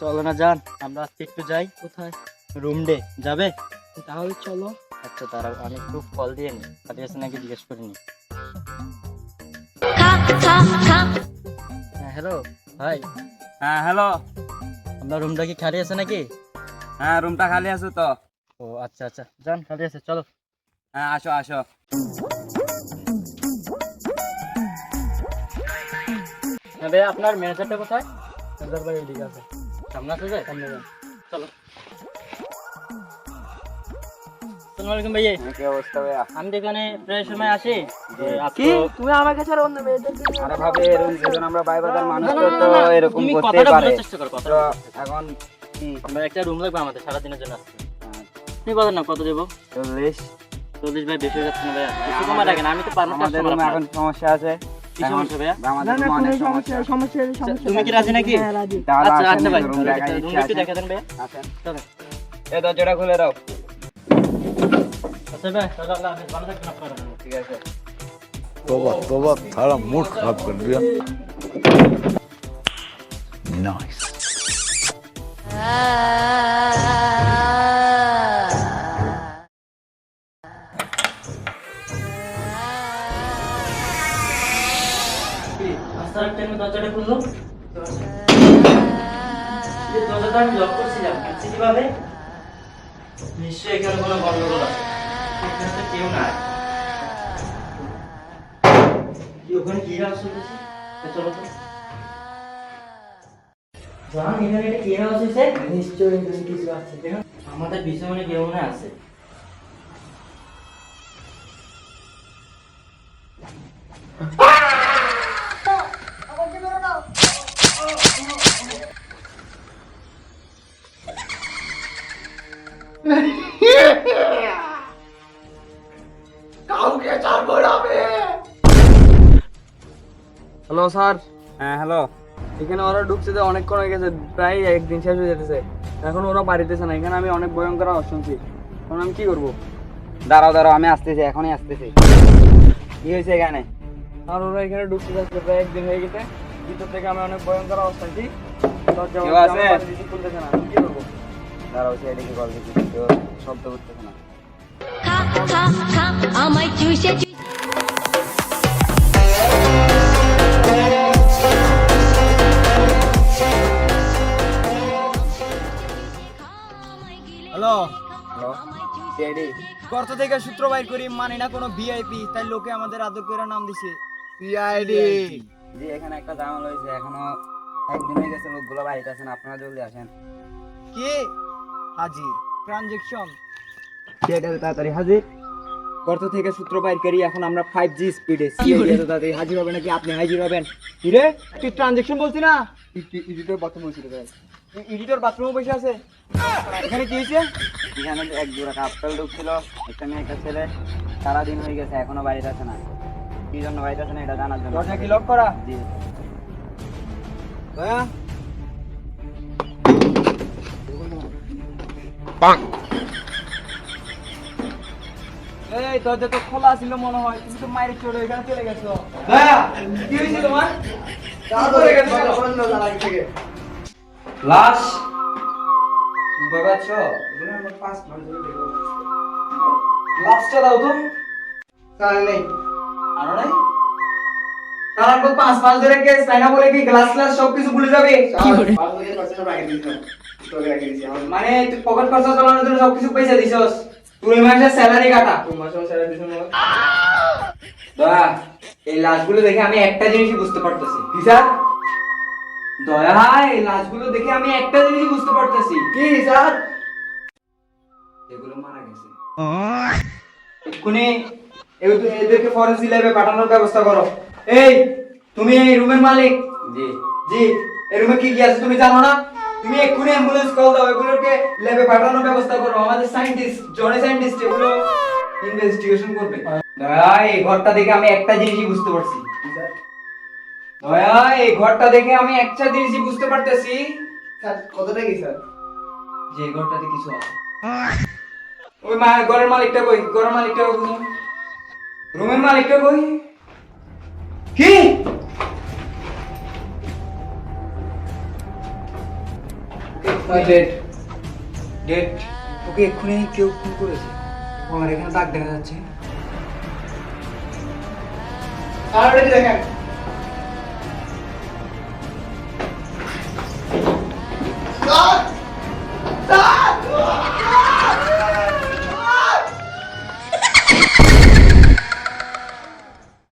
চলো না যান, আমরা আজকে একটু যাই। কোথায়? রুম ডে যাবে? তাহলে চলো। আচ্ছা দাঁড়াও, আমি একটু কল দিয়ে নি, খালি আছে নাকি জিজ্ঞেস করিনি। হ্যাঁ হ্যালো ভাই, হ্যাঁ হ্যালো। আপনার রুমটা কি খালি আছে নাকি? হ্যাঁ রুমটা খালি আছে তো। ও আচ্ছা আচ্ছা, যান খালি আছে, চলো। হ্যাঁ আসো আসো। হ্যাঁ ভাই, আপনার ম্যানেজারটা কোথায়? ম্যানেজার ভাই এদিকে আছে, সামনে আছে, যায় সামনে যান, চলো। আসসালামু আলাইকুম ভাইয়া। কি অবস্থা ভাইয়া? আমি তো এখানে প্রায় সময় আসি। কি তুমি আমাকে ছাড়া অন্য মেয়েদেরকে নিয়ে আরে ভাবে এরকম যেজন আমরা বাইবাদার মানুষ না, না, তো না, না, এরকম তুমি করতেই কথাটা পারে। বোঝার চেষ্টা করো, তো কথাটা বোঝার চেষ্টা করো। এখন কি আমরা একটা রুম লাগবে আমাদের সারাদিনের জন্য আসছে। তুমি বলেন না কত দেবো? 40 40 ভাই বেশি হয়ে যাচ্ছে না ভাইয়া, কিছু কমা রাখেন, আমি তো পারবো আমাদের কাস্টমার রুমে আপনার। এখন সমস্যা আছে। কি সমস্যা ভাইয়া? আমাদের না না রুমে কোনো অনেক সমস্যা সমস্যা। সমস্যা তুমি কি রাজি নাকি? হ্যাঁ রাজি। তাহলে আচ্ছা আসেন, আচ্ছা ভাই, রুম দেখার রুম ইচ্ছা একটু আছে? দেখা দেন ভাইয়া, আসেন। চলো। এই দরজাটা খুলে দাও। আচ্ছা ভাই, তাহলে আল্লাহ হাফেজ, ভালো থাকবেন আপনারা। ঠিক আছে। तोबा तोबा सारा मूड खराब कर दिया नाइस আস্তে আস্তে আমি দরজাটা খুললো। এই দরজাটা আমি লক করছিলাম, খুলছি কিভাবে? নিশ্চয়ই এখানে কোনো গন্ডগোল আছে, এখানে তো কেউ নাই। কি ওখানে কি আওয়াজ হচ্ছে? চলো তো জান, এখানে এটা কি আওয়াজ হচ্ছে? নিশ্চয়ই এখানে কিছু আছে। আমাদের পিছনে কেউ মনে আছে। হ্যালো স্যার, হ্যাঁ হ্যালো। এখানে ওরা ঢুকছে যে অনেকক্ষণ হয়ে গেছে, প্রায় একদিন শেষ হয়ে যেতেছে, এখন ওরা বাড়িতেছে না। এখানে আমি অনেক ভয়ঙ্কর আওয়াজ শুনছি, এখন আমি কি করবো? দাঁড়াও দাঁড়াও, আমি আসতেছি, এখনই আসতেছি। কি হয়েছে এখানে? আর ওরা এখানে ঢুকতে যাচ্ছে, প্রায় একদিন হয়ে গেছে, ভিতর থেকে আমি অনেক ভয়ঙ্কর আওয়াজ শুনছি। দরজা কেউ আছে? খুলতেছে না, আমি কি করবো? দাঁড়াও, সেদিকে কল দিচ্ছি, কেউ শব্দ করতেছে না। আমায় চুষে হ্যালো, হ্যালো সিআইডি। গর্ত থেকে সূত্র বাইর করি, মানি না কোনো ভিআইপি, তাই লোকে আমাদের আদর করে নাম দিছে सीआईडी জি এখানে একটা ঝামেলা হয়েছে, এখনো একদিন হয়ে গেছে, লোকগুলো বাড়িতে আছেন, আপনারা জলদি আসেন। কি হাজির ট্রানজেকশন। সিআইডি তাড়াতাড়ি হাজির। গর্ত থেকে সূত্র বাইর করি, এখন আমরা 5G স্পিডে। সিআইডি এত তাড়াতাড়ি হাজির হবে নাকি আপনি হাজির হবেন? কিরে তুই ট্রানজেকশন বলছি না? এডিটর বাথরুম বলছি রে, এডিটর বাথরুমে বসে আছে। এখানে কি হয়েছে? এখানে এক জোড়া কাপড় ঢুকছিল, একটা মেয়ে একটা ছেলে, সারাদিন হয়ে গেছে এখনো বাড়িতে আছে না। কি জন্য বাড়িতে আছে না এটা জানার জন্য। দরজা কি লক করা? জি দয়া এই দরজা তো খোলা ছিল মনে হয়, তুমি তো মাইরে চড়ে এখানে চলে গেছো। দয়া কি হয়েছে তোমার? তারপরে গেছো অন্য জায়গা থেকে লাশ বাবাচ্ছ এগুলো আমরা 5 মাস ধরে দেখো। লাশটা দাও তো। কারণ নেই, আর নাই কারণ তো 5 মাস ধরে কেস তাইনা বলে কি গ্লাস গ্লাস সবকিছু ভুলে যাবে? মানে তুই পকেট খরচা চালানোর জন্য সবকিছু পয়সা দিছস, তুই মাসে স্যালারি কাটা, তুই মাসে স্যালারি দিছস না। দয়া এই লাশগুলো দেখে আমি একটা জিনিসই বুঝতে পারতেছি। কি স্যার? দয়া এই লাশগুলো দেখে আমি একটা জিনিসই বুঝতে পারতেছি। কি স্যার? এগুলো মারা গেছে। এক্ষুনি এদেরকে ফরেন্সিক ল্যাবে পাঠানোর ব্যবস্থা করো। এই তুমি এই রুমের মালিক? জি জি, এই রুমে কি কি আছে তুমি জানো না? তুমি এক্ষুনি অ্যাম্বুলেন্স কল দাও, এগুলোকে ল্যাবে পাঠানোর ব্যবস্থা করো। আমাদের সায়েন্টিস্ট জনি সায়েন্টিস্ট এগুলো ইনভেস্টিগেশন করবে। দয়া এই ঘরটা দেখে আমি একটা জিনিসই বুঝতে পারছি। দয়া এই ঘরটা দেখে আমি একটা জিনিসই বুঝতে পারতেছি। স্যার কতটা কি স্যার? যে এই ঘরটাতে কিছু আছে। ওই ঘরের মালিকটা কই? ঘরের মালিকটা কই? রুমের মালিকটা কই? কি? ডেট ডেট ওকে এক্ষুনি কেউ ফোন করেছে আমার এখানে দাগ দেখা যাচ্ছে আর দেখেন